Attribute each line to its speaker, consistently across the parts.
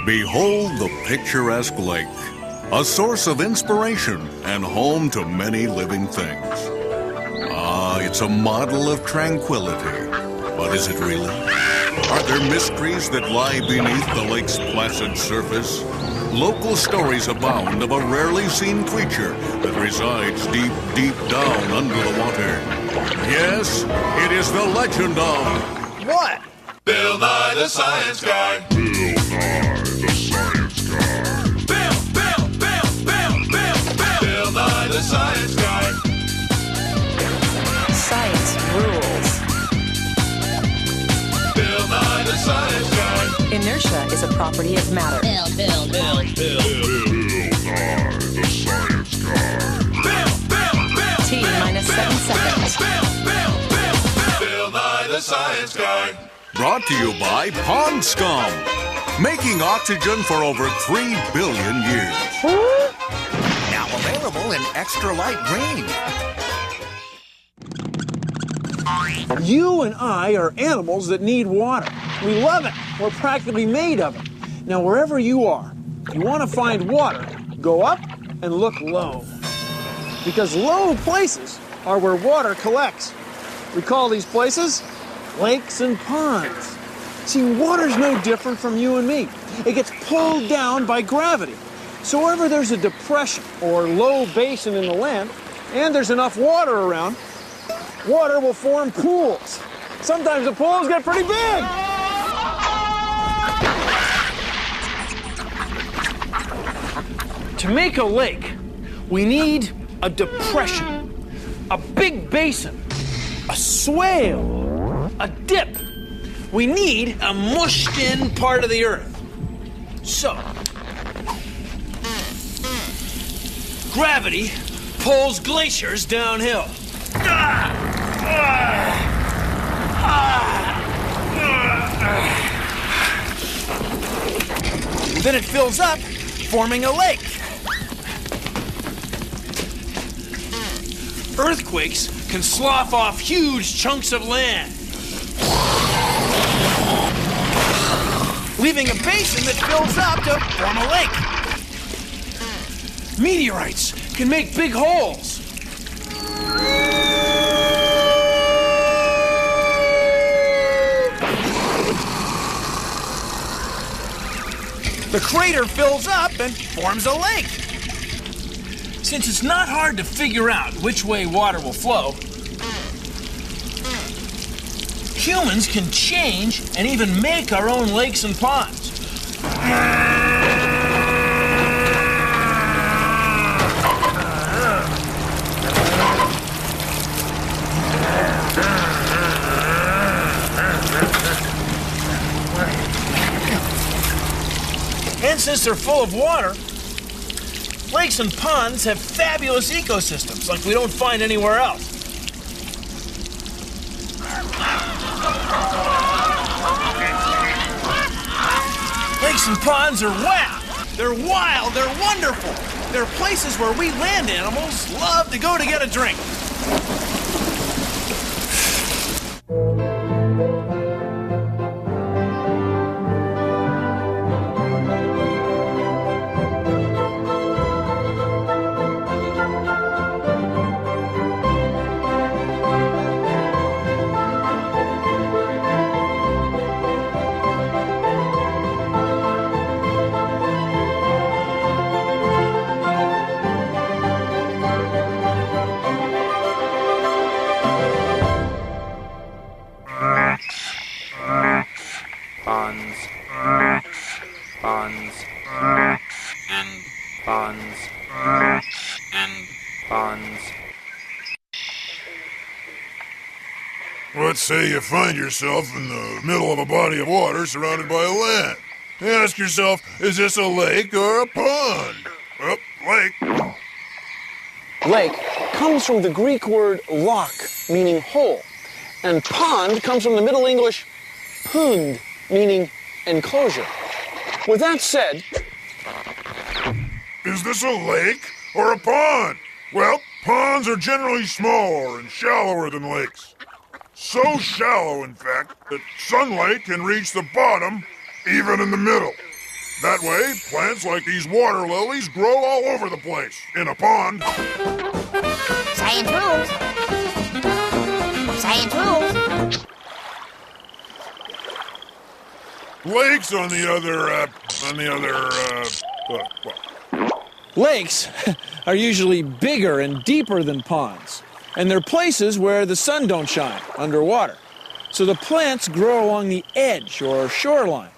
Speaker 1: Behold the picturesque lake, a source of inspiration and home to many living things. Ah, it's a model of tranquility. But is it really? Are there mysteries that lie beneath the lake's placid surface? Local stories abound of a rarely seen creature that resides deep, deep down under the water. Yes, it is the legend of...
Speaker 2: What?
Speaker 3: Bill Nye the Science Guy.
Speaker 4: Bill Nye the Science Guy.
Speaker 3: Bill Nye the Science Guy.
Speaker 5: Science rules.
Speaker 3: Bill Nye the Science Guy.
Speaker 5: Inertia is a property of matter.
Speaker 4: Bill Nye the Science Guy.
Speaker 3: Bill.
Speaker 5: T minus 7 seconds.
Speaker 3: Bill Nye the Science Guy.
Speaker 1: Brought to you by Pond Scum, making oxygen for over 3 billion years.
Speaker 2: Now available in extra light green.
Speaker 6: You and I are animals that need water. We love it. We're practically made of it. Now, wherever you are, you want to find water, go up and look low. Because low places are where water collects. We call these places lakes and ponds. See, water's no different from you and me. It gets pulled down by gravity. So wherever there's a depression or low basin in the land, and there's enough water around, water will form pools. Sometimes the pools get pretty big. To make a lake, we need a depression, a big basin, a swale, a dip. We need a mushed-in part of the earth. So, gravity pulls glaciers downhill. Then it fills up, forming a lake. Earthquakes can slough off huge chunks of land, leaving a basin that fills up to form a lake. Meteorites can make big holes. The crater fills up and forms a lake. Since it's not hard to figure out which way water will flow, humans can change and even make our own lakes and ponds. And since they're full of water, lakes and ponds have fabulous ecosystems like we don't find anywhere else. Lakes and ponds are wow. They're wild, they're wonderful. They're places where we land animals love to go to get a drink.
Speaker 4: Let's say you find yourself in the middle of a body of water surrounded by land. You ask yourself, is this a lake or a pond? Well, lake.
Speaker 6: Lake comes from the Greek word lak, meaning hole, and pond comes from the Middle English pund, meaning enclosure. With that said,
Speaker 4: Is this a lake or a pond? Well, ponds are generally smaller and shallower than lakes. So shallow, in fact, that sunlight can reach the bottom, even in the middle. That way, plants like these water lilies grow all over the place. In a pond.
Speaker 7: Science rules. Science rules.
Speaker 4: Lakes, on the other,
Speaker 6: Lakes are usually bigger and deeper than ponds, and they're places where the sun don't shine, underwater. So the plants grow along the edge or shoreline.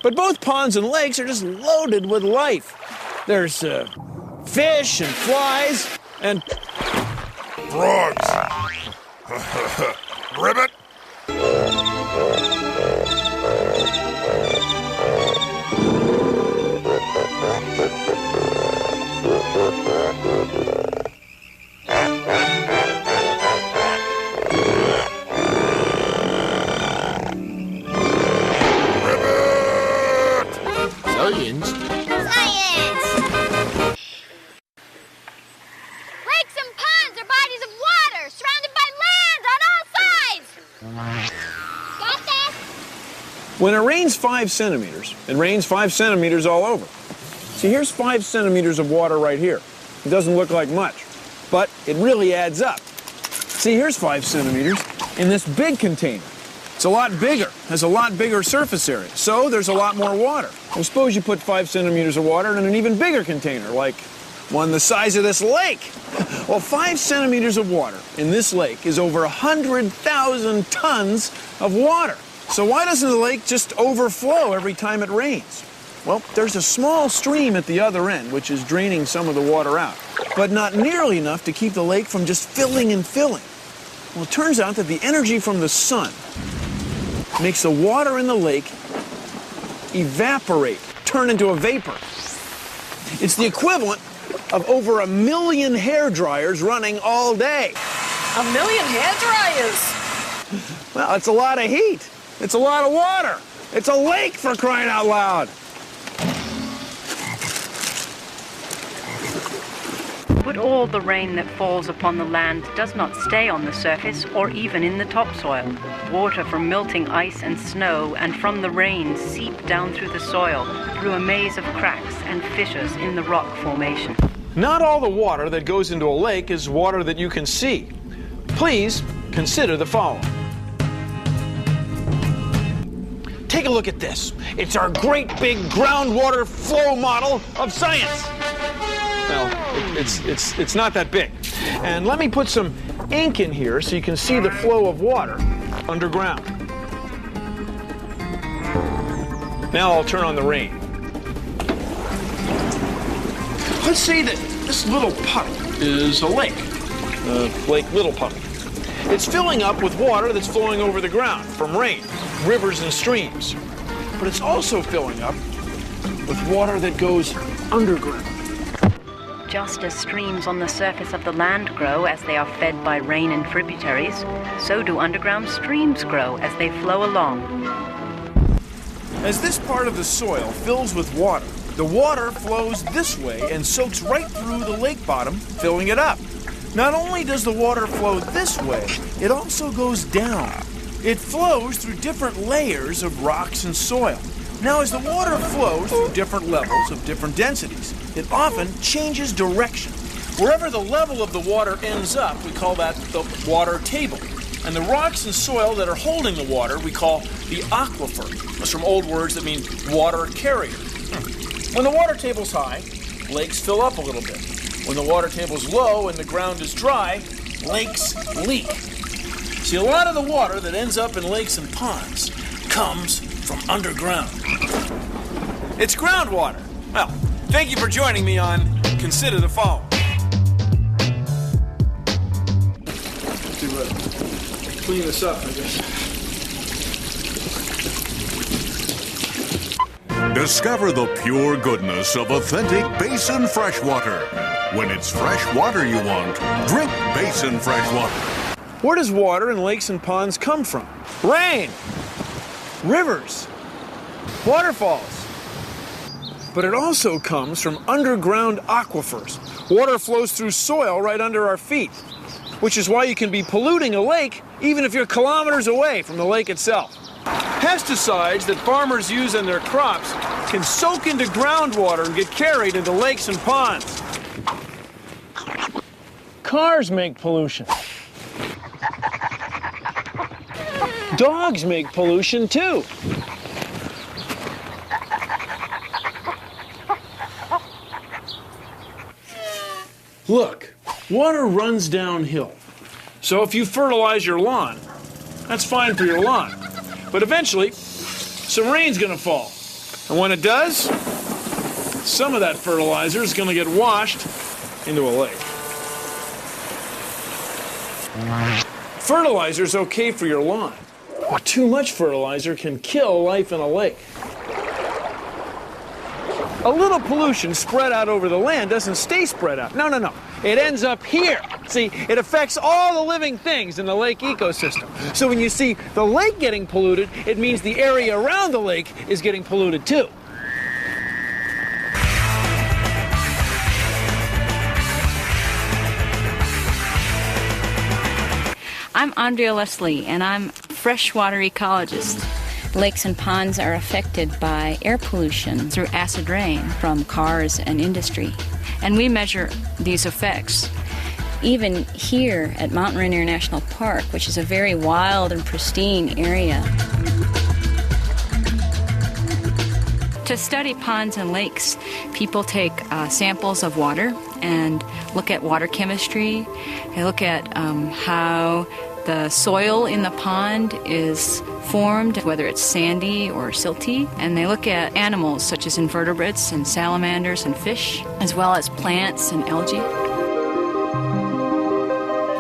Speaker 6: But both ponds and lakes are just loaded with life. There's fish and flies and
Speaker 4: frogs. Ribbit.
Speaker 7: Science. Lakes and ponds are bodies of water surrounded by land on all sides. Got that?
Speaker 6: when it rains 5 centimeters, it rains 5 centimeters all over. See, here's 5 centimeters of water right here. It doesn't look like much, but it really adds up. See, here's 5 centimeters in this big container. It's a lot bigger, has a lot bigger surface area, so there's a lot more water. Well, suppose you put 5 centimeters of water in an even bigger container, like one the size of this lake. Well, 5 centimeters of water in this lake is over 100,000 tons of water. So why doesn't the lake just overflow every time it rains? Well, there's a small stream at the other end, which is draining some of the water out, but not nearly enough to keep the lake from just filling and filling. Well, it turns out that the energy from the sun makes the water in the lake evaporate, turn into a vapor. It's the equivalent of over 1 million hair dryers running all day.
Speaker 5: 1 million hair dryers?
Speaker 6: Well, it's a lot of heat. It's a lot of water. It's a lake, for crying out loud.
Speaker 8: But all the rain that falls upon the land does not stay on the surface or even in the topsoil. Water from melting ice and snow and from the rain seep down through the soil, through a maze of cracks and fissures in the rock formation.
Speaker 6: Not all the water that goes into a lake is water that you can see. Please consider the following. Take a look at this. It's our great big groundwater flow model of science. Well, it's not that big. And let me put some ink in here so you can see the flow of water underground. Now I'll turn on the rain. Let's say that this little puddle is a lake, Lake Little Puddle. It's filling up with water that's flowing over the ground from rain, rivers and streams. But it's also filling up with water that goes underground.
Speaker 8: Just as streams on the surface of the land grow as they are fed by rain and tributaries, so do underground streams grow as they flow along.
Speaker 6: As this part of the soil fills with water, the water flows this way and soaks right through the lake bottom, filling it up. Not only does the water flow this way, it also goes down. It flows through different layers of rocks and soil. Now, as the water flows through different levels of different densities, it often changes direction. Wherever the level of the water ends up, we call that the water table. And the rocks and soil that are holding the water, we call the aquifer. That's from old words that mean water carrier. When the water table's high, lakes fill up a little bit. When the water table's low and the ground is dry, lakes leak. See, a lot of the water that ends up in lakes and ponds comes from underground. It's groundwater. Well, thank you for joining me on Consider the Following. To clean this up, I guess.
Speaker 1: Discover the pure goodness of authentic Basin freshwater. When it's fresh water you want, drink Basin freshwater.
Speaker 6: Where does water in lakes and ponds come from? Rain, rivers, waterfalls. But it also comes from underground aquifers. Water flows through soil right under our feet, which is why you can be polluting a lake even if you're kilometers away from the lake itself. Pesticides that farmers use in their crops can soak into groundwater and get carried into lakes and ponds. Cars make pollution. Dogs make pollution too. Look, water runs downhill. So if you fertilize your lawn, that's fine for your lawn. But eventually, some rain's gonna fall. And when it does, some of that fertilizer is gonna get washed into a lake. Fertilizer's okay for your lawn, but too much fertilizer can kill life in a lake. A little pollution spread out over the land doesn't stay spread out. No. It ends up here. See, it affects all the living things in the lake ecosystem. So when you see the lake getting polluted, it means the area around the lake is getting polluted too.
Speaker 9: I'm Andrea Leslie, and I'm a freshwater ecologist. Lakes and ponds are affected by air pollution through acid rain from cars and industry. And we measure these effects. Even here at Mountain Rainier National Park, which is a very wild and pristine area. To study ponds and lakes, people take samples of water and look at water chemistry. They look at how the soil in the pond is formed, whether it's sandy or silty, and they look at animals such as invertebrates and salamanders and fish, as well as plants and algae.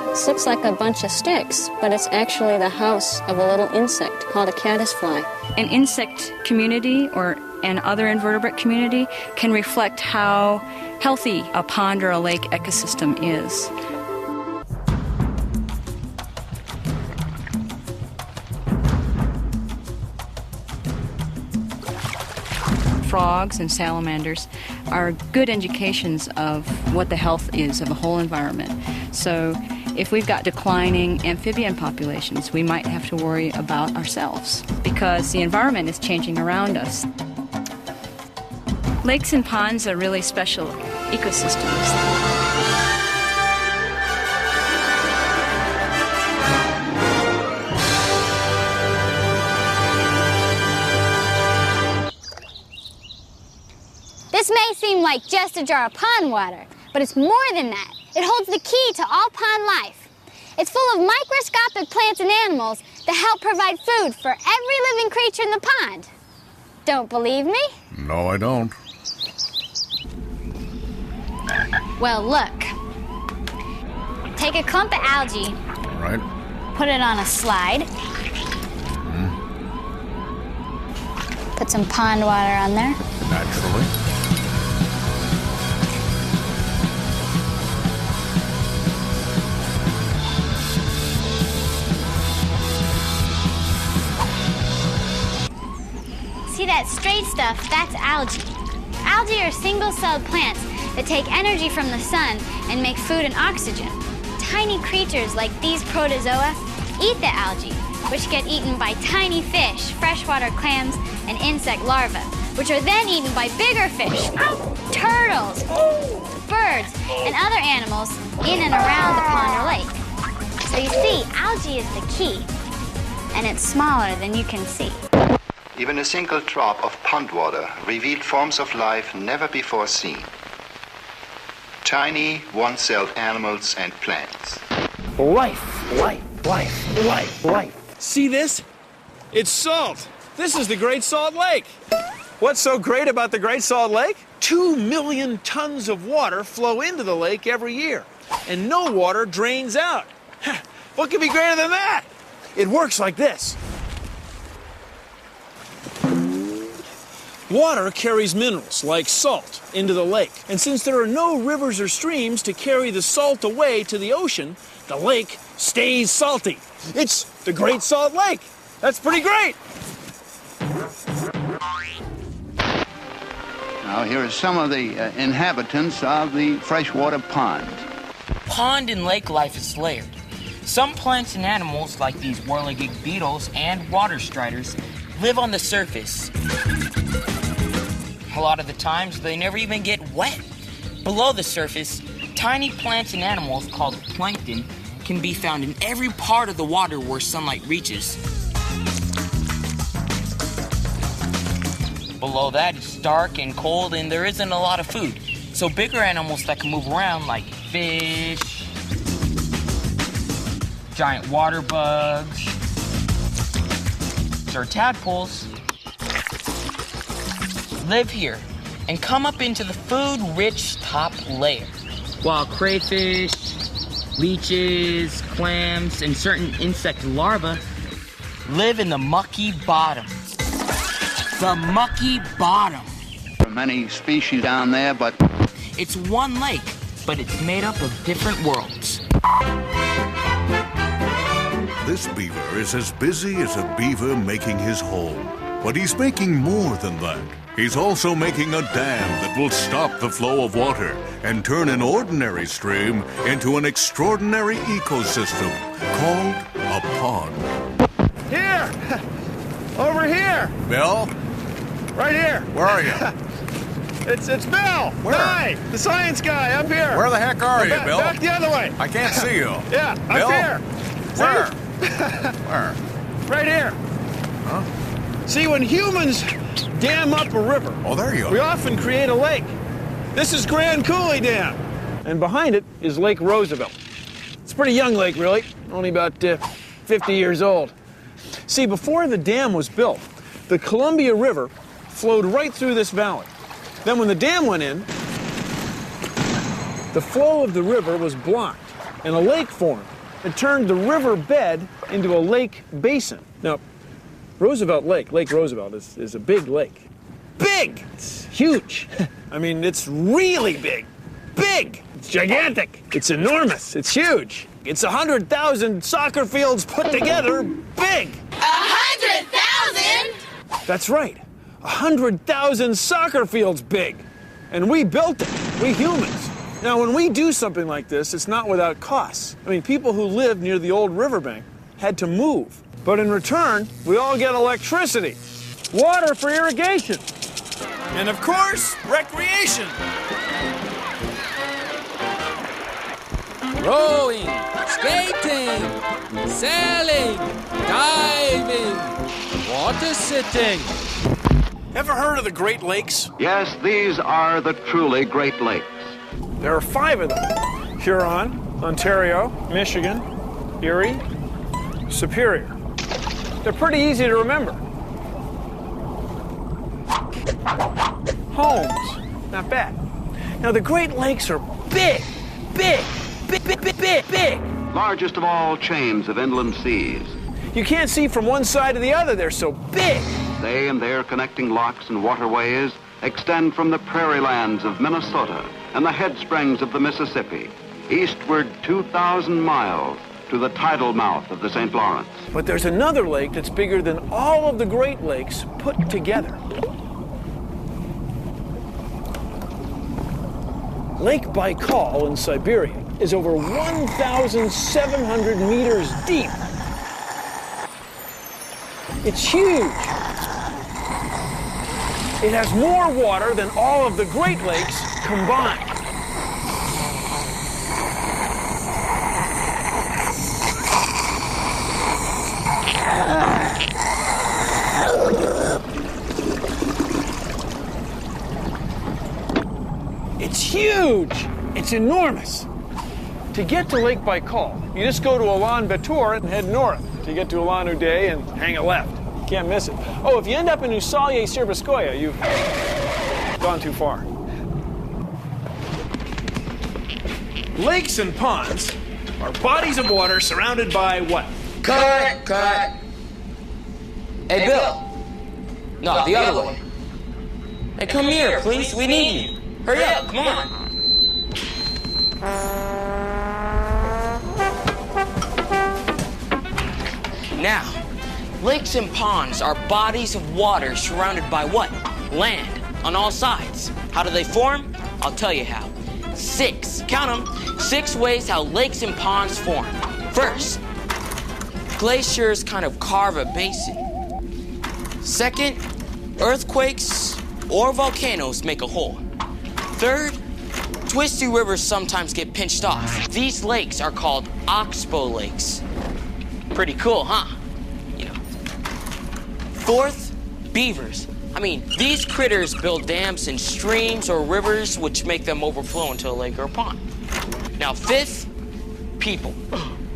Speaker 10: This looks like a bunch of sticks, but it's actually the house of a little insect called a caddisfly.
Speaker 9: An insect community or an other invertebrate community can reflect how healthy a pond or a lake ecosystem is. Frogs and salamanders are good indications of what the health is of a whole environment. So if we've got declining amphibian populations, we might have to worry about ourselves because the environment is changing around us. Lakes and ponds are really special ecosystems.
Speaker 7: This may seem like just a jar of pond water, but it's more than that. It holds the key to all pond life. It's full of microscopic plants and animals that help provide food for every living creature in the pond. Don't believe me?
Speaker 1: No, I don't.
Speaker 7: Well, look. Take a clump of algae.
Speaker 1: Right.
Speaker 7: Put it on a slide. Put some pond water on there.
Speaker 1: Naturally.
Speaker 7: See that straight stuff? That's algae. Algae are single-celled plants that take energy from the sun and make food and oxygen. Tiny creatures like these protozoa eat the algae, which get eaten by tiny fish, freshwater clams, and insect larvae, which are then eaten by bigger fish, turtles, birds, and other animals in and around the pond or lake. So you see, algae is the key, and it's smaller than you can see.
Speaker 11: Even a single drop of pond water revealed forms of life never before seen. Tiny, one-celled animals and plants.
Speaker 6: Life. See this? It's salt. This is the Great Salt Lake. What's so great about the Great Salt Lake? 2 million tons of water flow into the lake every year, and no water drains out. What could be greater than that? It works like this. Water carries minerals, like salt, into the lake. And since there are no rivers or streams to carry the salt away to the ocean, the lake stays salty. It's the Great Salt Lake. That's pretty great.
Speaker 12: Now, here are some of the inhabitants of the freshwater pond.
Speaker 13: Pond and lake life is layered. Some plants and animals, like these whirligig beetles and water striders, live on the surface. A lot of the times, they never even get wet. Below the surface, tiny plants and animals called plankton can be found in every part of the water where sunlight reaches. Below that, it's dark and cold, and there isn't a lot of food. So bigger animals that can move around, like fish, giant water bugs, or tadpoles, live here and come up into the food-rich top layer, while crayfish, leeches, clams, and certain insect larvae live in the mucky bottom. The mucky bottom.
Speaker 12: There are many species down there, but
Speaker 13: it's one lake, but it's made up of different worlds.
Speaker 1: This beaver is as busy as a beaver making his home. But he's making more than that. He's also making a dam that will stop the flow of water and turn an ordinary stream into an extraordinary ecosystem called a pond.
Speaker 6: Here! Over here!
Speaker 1: Bill?
Speaker 6: Right here.
Speaker 1: Where are you?
Speaker 6: It's Bill!
Speaker 1: Where?
Speaker 6: Nye, the science guy, up here.
Speaker 1: Where the heck are you, Bill?
Speaker 6: Back the other way.
Speaker 1: I can't see you.
Speaker 6: Yeah,
Speaker 1: Bill?
Speaker 6: up here.
Speaker 1: Where? Where?
Speaker 6: Right here.
Speaker 1: Huh?
Speaker 6: See, when humans dam up a river,
Speaker 1: oh, there you are.
Speaker 6: We often create a lake. This is Grand Coulee Dam. And behind it is Lake Roosevelt. It's a pretty young lake, really. Only about 50 years old. See, before the dam was built, the Columbia River flowed right through this valley. Then when the dam went in, the flow of the river was blocked, and a lake formed. It turned the river bed into a lake basin. Now, Roosevelt Lake, Lake Roosevelt, is a big lake. Big! It's huge. I mean, it's really big. Big! It's gigantic. It's enormous. It's huge. It's 100,000 soccer fields put together. Big!
Speaker 5: 100,000?
Speaker 6: That's right. 100,000 soccer fields big. And we built it. We humans. Now, when we do something like this, it's not without costs. I mean, people who lived near the old riverbank had to move. But in return, we all get electricity, water for irrigation, and of course, recreation.
Speaker 14: Rowing, skating, sailing, diving, water sitting.
Speaker 6: Ever heard of the Great Lakes?
Speaker 12: yes, these are the truly Great Lakes.
Speaker 6: There are 5 of them. Huron, Ontario, Michigan, Erie, Superior. They're pretty easy to remember. Homes, not bad. Now the Great Lakes are big, big, big, big, big, big, big.
Speaker 12: Largest of all chains of inland seas.
Speaker 6: You can't see from one side to the other, they're so big.
Speaker 12: They and their connecting locks and waterways extend from the prairie lands of Minnesota and the head springs of the Mississippi, eastward 2,000 miles to the tidal mouth of the St. Lawrence.
Speaker 6: But there's another lake that's bigger than all of the Great Lakes put together. Lake Baikal in Siberia is over 1,700 meters deep. It's huge. It has more water than all of the Great Lakes combined. It's huge. It's enormous. To get to Lake Baikal, you just go to Ulaanbaatar and head north to get to Ulan-Ude and hang a left. Can't miss it. Oh, if you end up in Usalye-Sirskoye, you've gone too far. Lakes and ponds are bodies of water surrounded by what?
Speaker 13: Cut! Hey, Bill. No, the other way. Hey, come here, please. We need you. Hurry up, come on. Now, lakes and ponds are bodies of water surrounded by what? Land on all sides. How do they form? I'll tell you how. 6, count them, 6 ways how lakes and ponds form. First, glaciers kind of carve a basin. Second, earthquakes or volcanoes make a hole. Third, twisty rivers sometimes get pinched off. These lakes are called oxbow lakes. Pretty cool, huh? You know. Fourth, beavers. I mean, these critters build dams in streams or rivers which make them overflow into a lake or a pond. Now, fifth, people.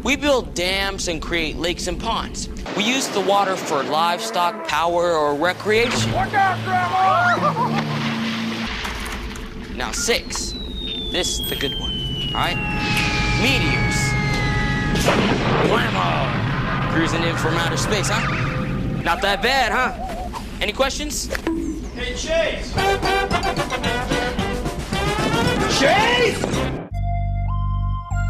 Speaker 13: We build dams and create lakes and ponds. We use the water for livestock, power, or recreation.
Speaker 6: Look out, Grandma!
Speaker 13: Now, six. This is the good one, all right? Meteors. Blammo! Cruising in from outer space, huh? Not that bad, huh? Any questions?
Speaker 6: Hey, Chase! Chase!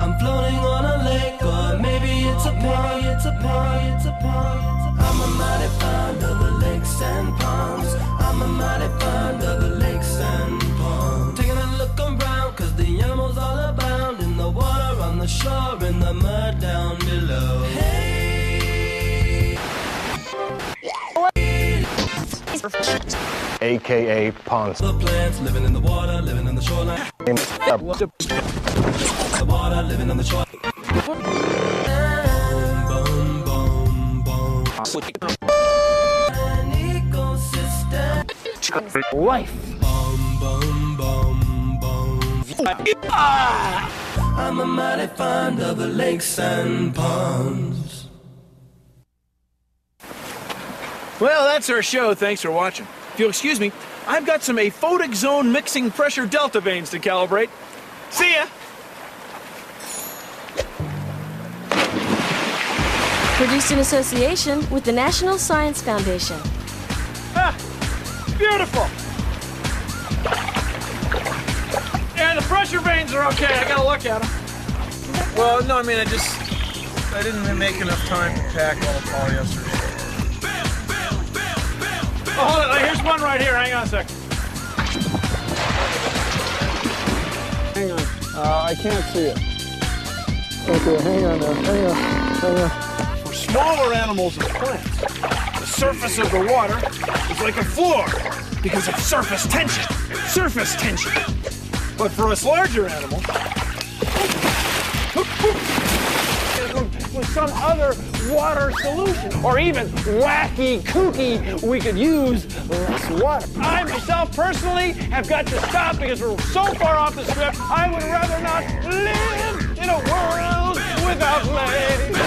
Speaker 15: I'm floating on a lake, or maybe it's a pond, it's a pond, it's a pond. I'm a mighty fond of the lakes and ponds. I'm a mighty fond of the lakes and ponds. Taking a look around, cause the animals all abound in the water, on the shore, in the mud down below. Hey!
Speaker 16: AKA ponds.
Speaker 15: The plants living in the water, living in the shoreline. The water, living on the shore. Boom, boom, boom. An ecosystem.
Speaker 6: Life.
Speaker 15: Boom, boom, boom, boom. I'm a mighty fond of the lakes and ponds.
Speaker 6: Well, that's our show. Thanks for watching. If you'll excuse me, I've got some aphotic zone mixing pressure delta vanes to calibrate. See ya!
Speaker 17: Produced in association with the National Science Foundation.
Speaker 6: Ah, beautiful! Yeah, the pressure vanes are okay. I gotta look at them. Well, no, I mean, I didn't make enough time to pack all the polyester. Oh, hold on. Here's one right here. Hang on a second. Hang on. I can't see it. Okay, hang on now. Hang on. For smaller animals and plants, the surface of the water is like a floor because of surface tension. Surface tension. But for us larger animals, with some other water solution, or even wacky kooky, we could use less water. I myself personally have got to stop because we're so far off the script. I would rather not live in a world without legs.